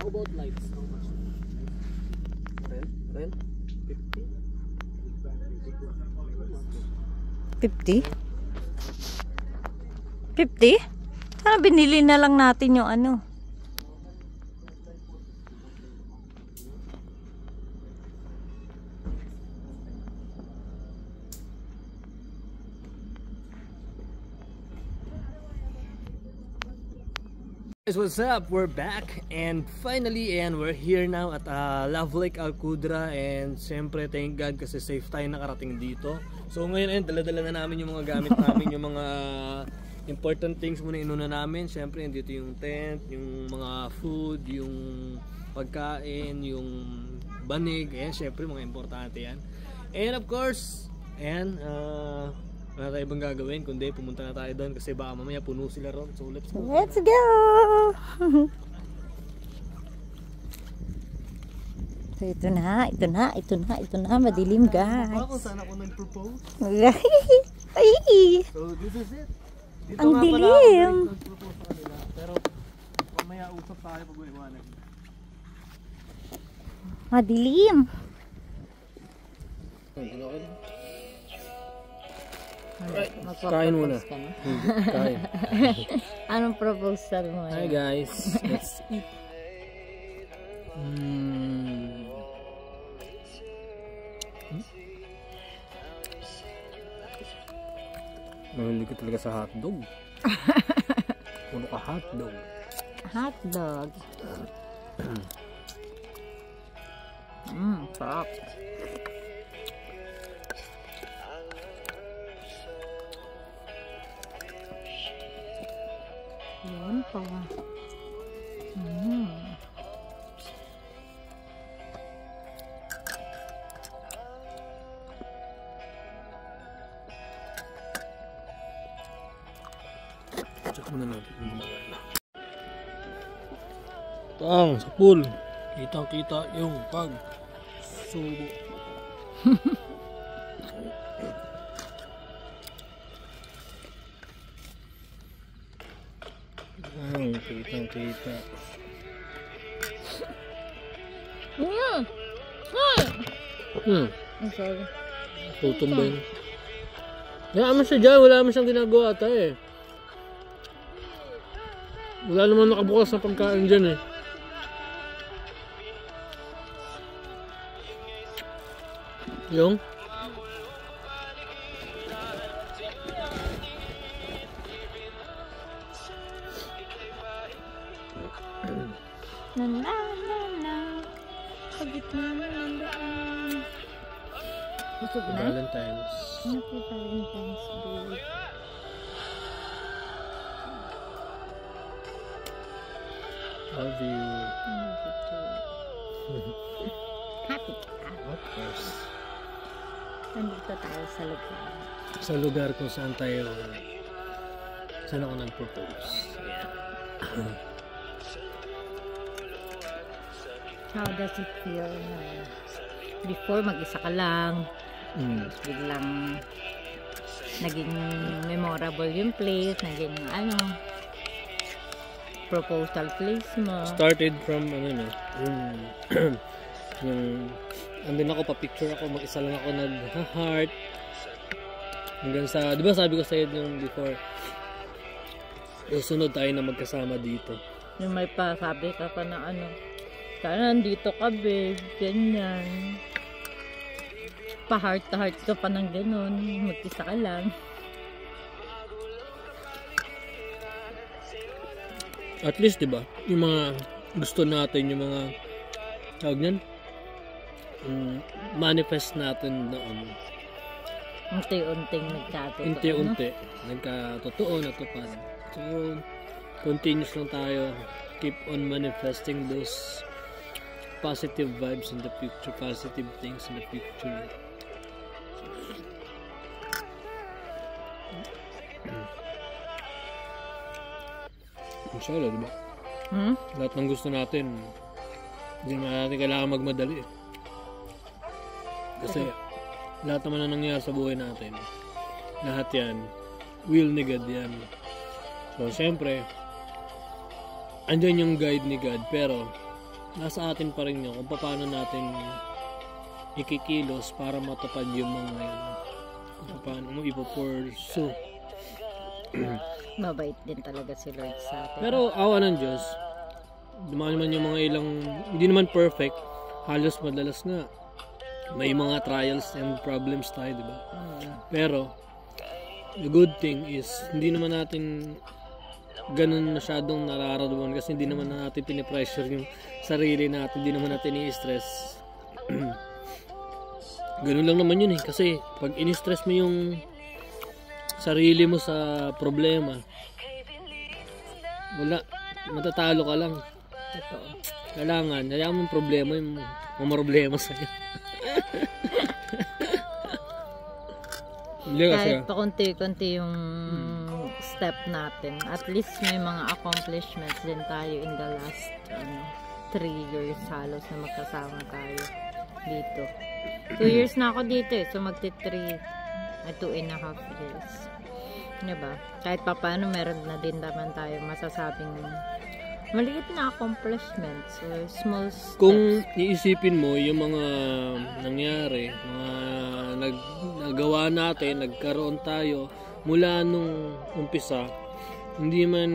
about lights? How much? Rent? 50? 50? Sana binili na lang natin yung ano. Guys, what's up? We're back and finally we're here now at Love Lake Alcudra, and siyempre thank God kasi safe tayo nakarating dito. So ngayon dala-dala na namin yung mga gamit namin, yung mga important things muna inuna namin. Siyempre dito yung tent, yung mga food, yung pagkain, yung banig, siyempre mga importante yan. And of course, wala tayo ibang gagawin kundi pumunta na tayo doon kasi baka mamaya puno sila ron. So let's go! Let's go! So ito na, madilim guys. Ako sana ako nag-propose. Ay! So this is it. Dito ang nga dilim! pala ako nag-propose sa kanila. Pero mamaya usap tayo pag-iwanan. Madilim! Kain muna. Kain. Anong proposal mo? Hi guys, let's eat. Mahilig ko talaga sa hotdog. Puno ka hotdog. Hotdog. Sarap. Yun pa. Check muna natin yung mga tang sa pool. Kitang-kita yung pag-subo. Kitang-kita. I'm sorry. Tutom ba yun? Kaya naman siya dyan. Wala naman siyang ginagawa ata eh. Wala naman nakabukas na pagkain dyan eh. Yung? Busog na? Valentine's. Happy Valentine's Day. Love you. Happy ka. Of course. Nandito tayo sa lugar. Sa lugar kung saan tayo saan ako nag-propose. Yeah. How does it feel na before mag-isa ka lang, biglang naging memorable yung place, naging proposal place mo. Started from yung andun ako, pa-picture ako, mag-isa lang ako nag-heart hanggang sa, di ba sabi ko sa'yo yung before, susunod tayo na magkasama dito. Yung may pasabi ka pa na sana nandito ka babe, ganyan. Pa-heart to heart ka pa ng ganun, mag-isa ka lang. At least, diba, yung mga gusto natin, yung mga tawag niyan, manifest natin na unti-unting nagkatotoo. Unti-unti, nagkatotoo, natupad. So, continuous lang tayo. Keep on manifesting those positive vibes in the future, positive things in the future. Inshallah, diba? Lahat ng gusto natin, hindi natin kailangan magmadali. Kasi lahat naman na nangyayari sa buhay natin, lahat yan, will ni God yan. So, syempre, andyan yung guide ni God, pero nasa atin pa rin yun kung paano natin ikikilos para matupad yung mga yun. Kung paano mo ipopursue. Mabait din talaga si Lord sa atin. Pero awa ng Diyos, dumaan naman yung mga ilang, hindi naman perfect, halos madalas nga. May mga trials and problems tayo, di ba? Pero, the good thing is, hindi naman natin ganun masyadong nararamdaman kasi hindi naman natin pinipressure yung sarili natin, hindi naman natin i-stress. Ganun lang naman yun eh, kasi pag in-stress mo yung sarili mo sa problema, wala, matatalo ka lang. Totoo. Kailangan, hayaan mo yung problema, yung problema sa'yo. Kahit pakunti-kunti yung step natin, at least may mga accomplishments din tayo in the last 3 years halos na magkasama tayo dito. 2 years na ako dito eh, so magti-3 at 2.5 years. Diba? Kahit pa paano meron na din naman tayo masasabing maliit na accomplishments or small steps. Kung iisipin mo yung mga nangyari, mga nagawa natin, nagkaroon tayo mula nung umpisa, hindi man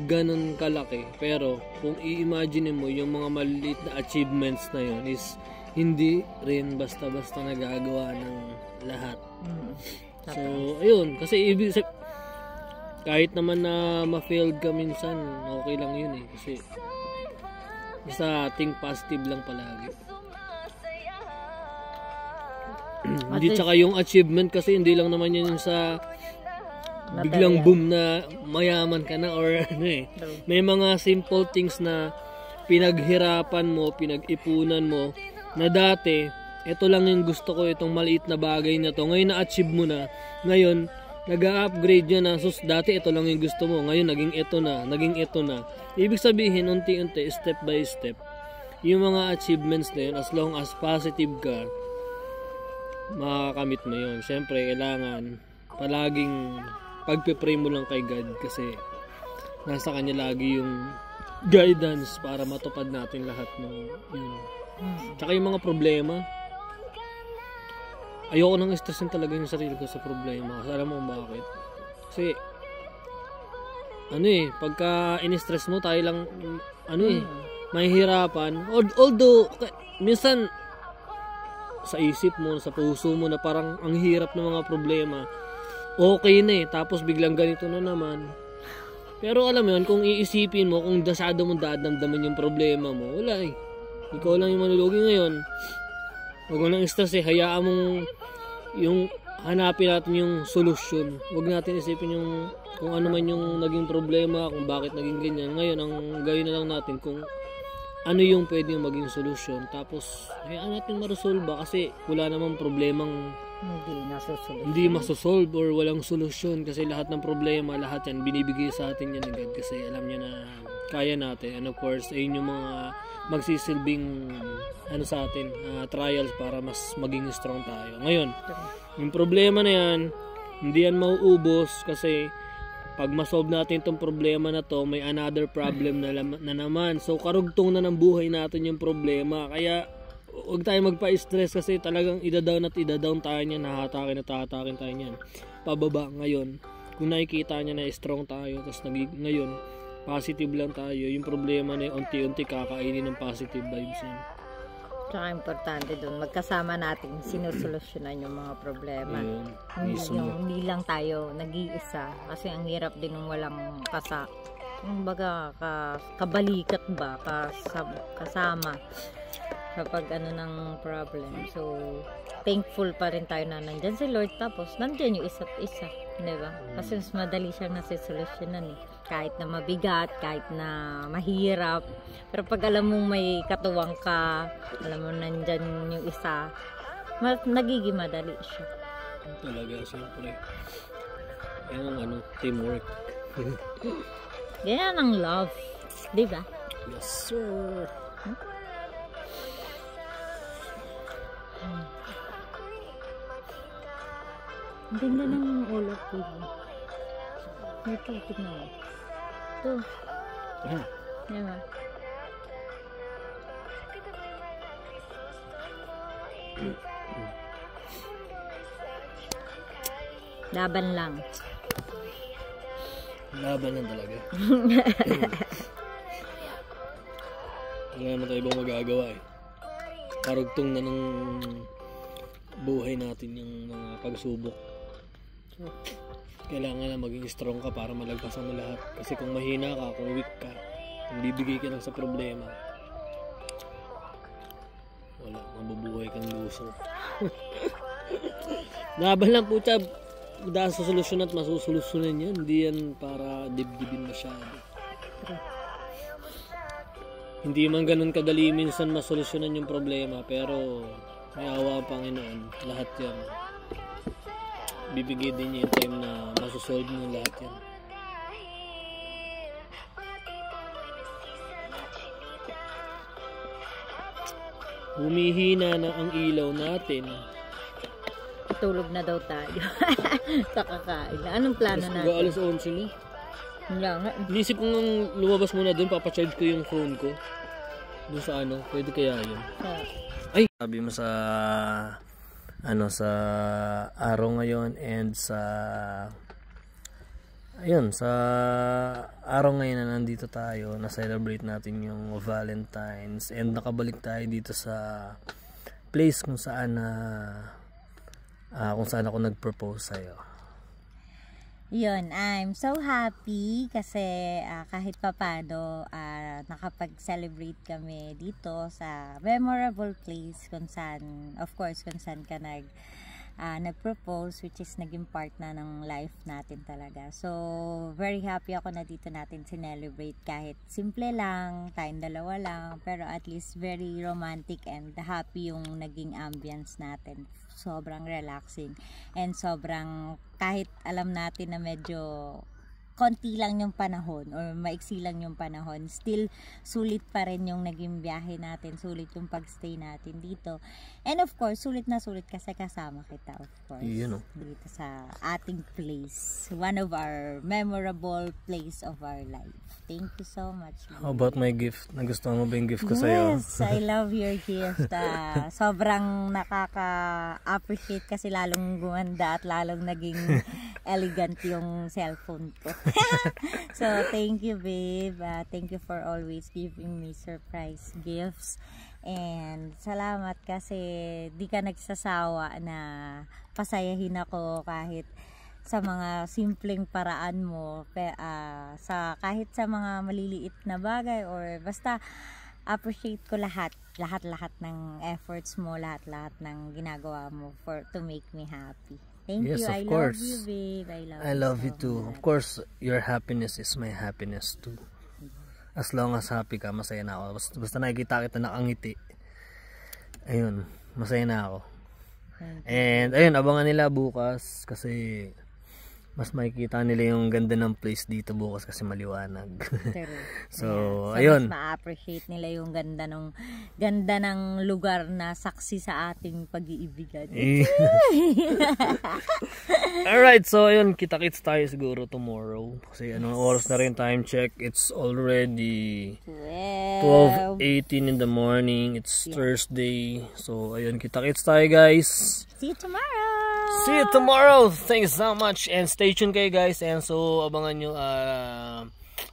ganun kalaki. Pero kung i-imagine mo yung mga maliliit na achievements na yun is hindi rin basta-basta nagagawa ng lahat. So, ayun. Kasi kahit naman na ma-failed ka minsan, okay lang yun eh. Kasi basta think positive lang palagi. Hindi tsaka yung achievement kasi hindi lang naman yun sa biglang boom na mayaman ka na or ano eh. May mga simple things na pinaghirapan mo, pinag-ipunan mo na dati, ito lang yung gusto ko, itong maliit na bagay na to. Ngayon na-achieve mo na. Ngayon, nag-upgrade yun na. So, dati ito lang yung gusto mo. Ngayon, naging ito na. Naging ito na. Ibig sabihin, unti-unti, step by step, yung mga achievements na yun, as long as positive ka, makakamit mo yun. Siyempre, kailangan palaging pagpe-pray mo lang kay God kasi nasa Kanya lagi yung guidance para matupad natin lahat ng yun. Tsaka yung mga problema, ayoko nang stressin talaga yung sarili ko sa problema. Kasi alam mo bakit? Kasi ano eh, pagka in-stress mo tayo lang ano eh, mahihirapan. Although minsan sa isip mo, sa puso mo na parang ang hirap ng mga problema, okay na eh, tapos biglang ganito na naman. Pero alam mo yun, kung iisipin mo, kung masyado mong dadamdaman yung problema mo, wala eh. Ikaw lang yung manulugi ngayon. Huwag mo nang stress eh. Hayaan mong yung hanapin natin yung solusyon. Huwag natin isipin yung kung ano man yung naging problema, kung bakit naging ganyan. Ngayon, ang gawin na lang natin kung ano yung pwedeng maging solusyon. Tapos, hayaan natin maresolba kasi wala namang problemang hindi masosolve or walang solusyon kasi lahat ng problema, lahat yan binibigay sa atin yan agad kasi alam niya na kaya natin. And of course, ayun yung mga magsisilbing ano sa atin, trials para mas maging strong tayo. Ngayon, yung problema na yan, hindi yan mauubos kasi pag masolve natin itong problema na to, may another problem na naman. So, karugtong na ng buhay natin yung problema. Kaya, huwag tayo magpa-stress kasi talagang ida-down tayo niyan, nahatakin tayo niyan. Pababa ngayon. Kung nakikita niya na strong tayo, tapos ngayon, positive lang tayo, yung problema na yung unti-unti kakainin ng positive vibes yan. Tsaka importante doon, magkasama natin sinusolusyonan yung mga problema. Hindi lang tayo nag-iisa kasi ang hirap din ng walang kumbaga kabalikat ba, kasama kapag ano ng problem. So, thankful pa rin tayo na nandyan si Lord tapos nandyan yung isa't isa. Diba? Kasi mas madali siyang nasisolusyonan eh. Kahit na mabigat, kahit na mahirap. Pero pag alam mong may katuwang ka, alam mo nandyan yung isa, nagiging madali siya. Talaga, siyempre. Yan ang teamwork. Ganyan ang love. Diba? Yes, sir. Ang ganda ng all of you. Ito, tignan mo. Ito. Diba? Laban lang. Laban lang talaga. Wala naman tayo ibang magagawa eh. Karugtong na ng buhay natin yung mga pagsubok. Kailangan na maging strong ka para malagpasan mo lahat. Kasi kung mahina ka, kung weak ka, kung bibigay ka lang sa problema, wala, mabubuhay kang luso. Laban lang po, Chab. Dahil sa solusyon at masusolusyonan yan. Hindi yan para dibdibin masyado. Hindi man ganun kadali minsan masolusyonan yung problema, pero may awa ang Panginoon. Lahat yan. Bibigay din niya yung time na masusolve mo lahat yan. Humihina na ang ilaw natin. Tulog na daw tayo. Sa kakain. Anong plano natin? Alas 11 na. Wala nga. Inisip ko nang lumabas muna doon, papacharge ko yung phone ko. Doon sa ano, pwede kaya yun. Ay! Sabi mo sa sa araw ngayon and sa sa araw ngayon na nandito tayo, na-celebrate natin yung Valentine's and nakabalik tayo dito sa place kung saan ako nag-propose sa'yo. Yun, I'm so happy kasi kahit papano nakapag-celebrate kami dito sa memorable place kung saan, of course, kung saan ka nag-propose, which is naging part na ng life natin talaga. So, very happy ako na dito natin sinelebrate kahit simple lang, tayong dalawa lang, pero at least very romantic and happy yung naging ambience natin. Sobrang relaxing and sobrang, kahit alam natin na medyo konti lang yung panahon or maiksi lang yung panahon, still sulit pa rin yung naging biyahe natin, sulit yung pagstay natin dito, and of course sulit na sulit kasi kasama kita, of course, dito sa ating place, one of our memorable place of our life. Thank you so much. How about my gift? Nagustuhan mo ba yung gift ko sa'yo? Yes, I love your gift. Sobrang nakaka-appreciate kasi lalong gumanda at lalong naging elegant yung cellphone ko. So, thank you, babe. Thank you for always giving me surprise gifts. And salamat kasi di ka nagsasawa na pasayahin ako kahit sa mga simpleng paraan mo, kahit sa mga maliliit na bagay or basta appreciate ko lahat ng efforts mo, lahat ng ginagawa mo to make me happy. Thank you. I love you, babe. I love you too. Of course, your happiness is my happiness too. As long as happy ka, masaya na ako. Basta nakikita kita nakangiti, ayun, masaya na ako. And ayun, abangan nila bukas kasi mas makikita nila yung ganda ng place dito bukas kasi maliwanag. So, ayun. Mas ma-appreciate nila yung ganda ng lugar na saksi sa ating pag-iibigan. Alright, so ayun, kita-kits tayo siguro tomorrow. Kasi anong oras na rin, time check. It's already 12:18 in the morning. It's Thursday. So ayun, kita-kits tayo, guys. See you tomorrow. See you tomorrow. Thanks so much and stay tuned kayo, guys. And so abangan nyo,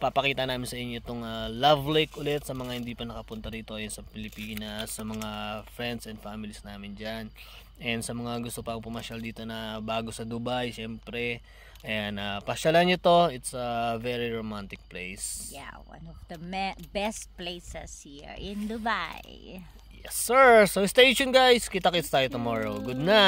papakita namin sa inyo itong Love Lake ulit sa mga hindi pa nakapunta dito sa Pilipinas, sa mga friends and families namin dyan, and sa mga gusto pa pumasyal dito na bago sa Dubai, syempre. And pasyalan nyo to. It's a very romantic place. Yeah, one of the best places here in Dubai. Yes sir. So stay tuned, guys. Kita-kits tayo tomorrow. Good night.